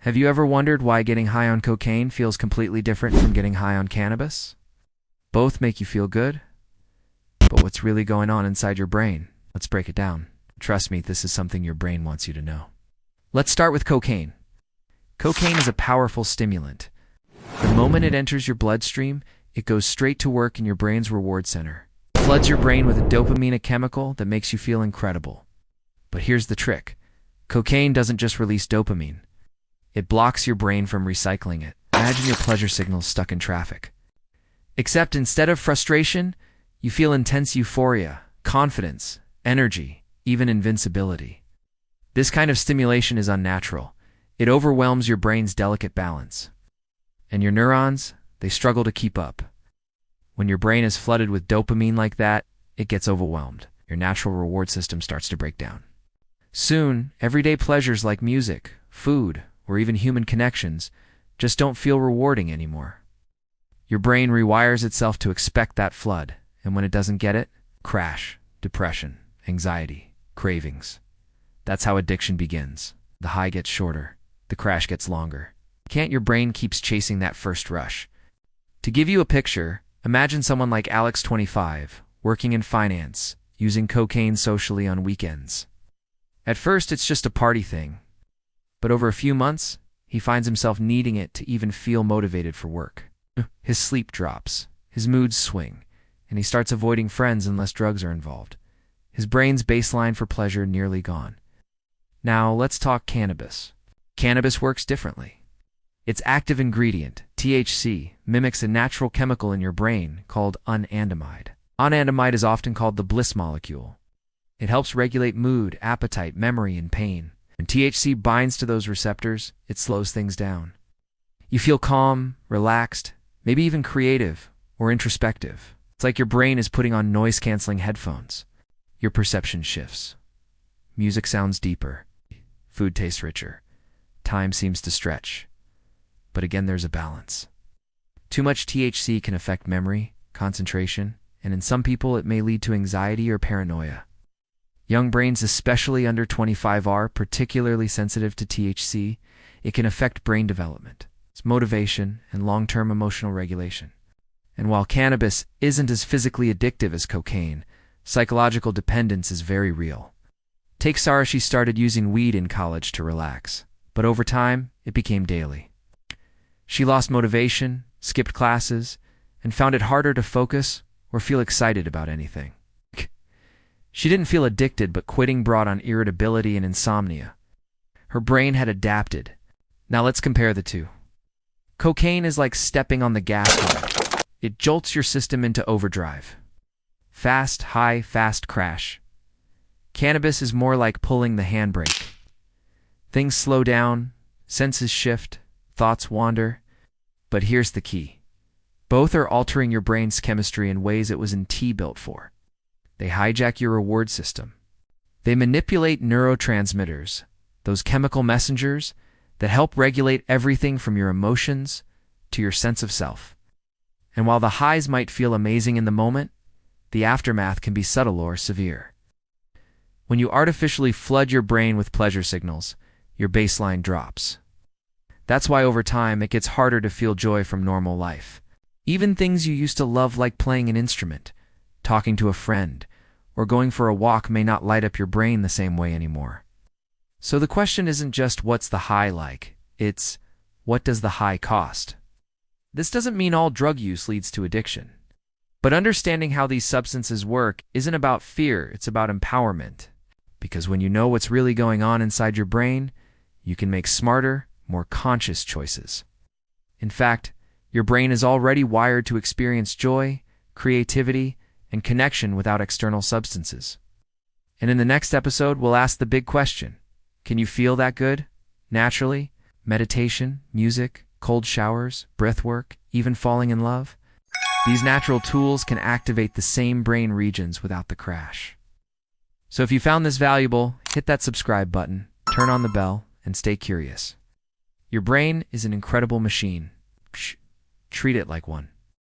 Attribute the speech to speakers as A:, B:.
A: Have you ever wondered why getting high on cocaine feels completely different from getting high on cannabis? Both make you feel good, but what's really going on inside your brain? Let's break it down. Trust me, this is something your brain wants you to know. Let's start with cocaine. Cocaine is a powerful stimulant. The moment it enters your bloodstream, it goes straight to work in your brain's reward center. It floods your brain with a dopamine, a chemical that makes you feel incredible. But here's the trick. Cocaine doesn't just release dopamine. It blocks your brain from recycling it. Imagine your pleasure signals stuck in traffic. Except instead of frustration, you feel intense euphoria, confidence, energy, even invincibility. This kind of stimulation is unnatural. It overwhelms your brain's delicate balance. And your neurons, they struggle to keep up. When your brain is flooded with dopamine like that, it gets overwhelmed. Your natural reward system starts to break down. Soon, everyday pleasures like music, food, or even human connections just don't feel rewarding anymore. Your brain rewires itself to expect that flood, and when it doesn't get it, crash, depression, anxiety, cravings. That's how addiction begins. The high gets shorter, the crash gets longer. Can't your brain keeps chasing that first rush? To give you a picture, imagine someone like Alex, 25, working in finance, using cocaine socially on weekends. At first, it's just a party thing. But over a few months, he finds himself needing it to even feel motivated for work. His sleep drops, his moods swing, and he starts avoiding friends unless drugs are involved. His brain's baseline for pleasure nearly gone. Now, let's talk cannabis. Cannabis works differently. Its active ingredient, THC, mimics a natural chemical in your brain called anandamide. Anandamide is often called the bliss molecule. It helps regulate mood, appetite, memory, and pain. When THC binds to those receptors, it slows things down. You feel calm, relaxed, maybe even creative or introspective. It's like your brain is putting on noise-canceling headphones. Your perception shifts. Music sounds deeper. Food tastes richer. Time seems to stretch. But again, there's a balance. Too much THC can affect memory, concentration, and in some people it may lead to anxiety or paranoia. Young brains, especially under 25, are particularly sensitive to THC. It can affect brain development, its motivation, and long-term emotional regulation. And while cannabis isn't as physically addictive as cocaine, psychological dependence is very real. Take Sarah, she started using weed in college to relax, but over time, it became daily. She lost motivation, skipped classes, and found it harder to focus or feel excited about anything. She didn't feel addicted, but quitting brought on irritability and insomnia. Her brain had adapted. Now let's compare the two. Cocaine is like stepping on the gas pedal. It jolts your system into overdrive. Fast, high, fast crash. Cannabis is more like pulling the handbrake. Things slow down, senses shift, thoughts wander. But here's the key. Both are altering your brain's chemistry in ways it wasn't built for. They hijack your reward system. They manipulate neurotransmitters, those chemical messengers that help regulate everything from your emotions to your sense of self. And while the highs might feel amazing in the moment, the aftermath can be subtle or severe. When you artificially flood your brain with pleasure signals, your baseline drops. That's why over time it gets harder to feel joy from normal life. Even things you used to love, like playing an instrument, talking to a friend, or going for a walk, may not light up your brain the same way anymore. So the question isn't just what's the high like, it's what does the high cost? This doesn't mean all drug use leads to addiction. But understanding how these substances work isn't about fear, it's about empowerment. Because when you know what's really going on inside your brain, you can make smarter, more conscious choices. In fact, your brain is already wired to experience joy, creativity, and connection without external substances. And in the next episode, we'll ask the big question. Can you feel that good? Naturally? Meditation, music, cold showers, breath work, even falling in love? These natural tools can activate the same brain regions without the crash. So if you found this valuable, hit that subscribe button, turn on the bell, and stay curious. Your brain is an incredible machine. Treat it like one.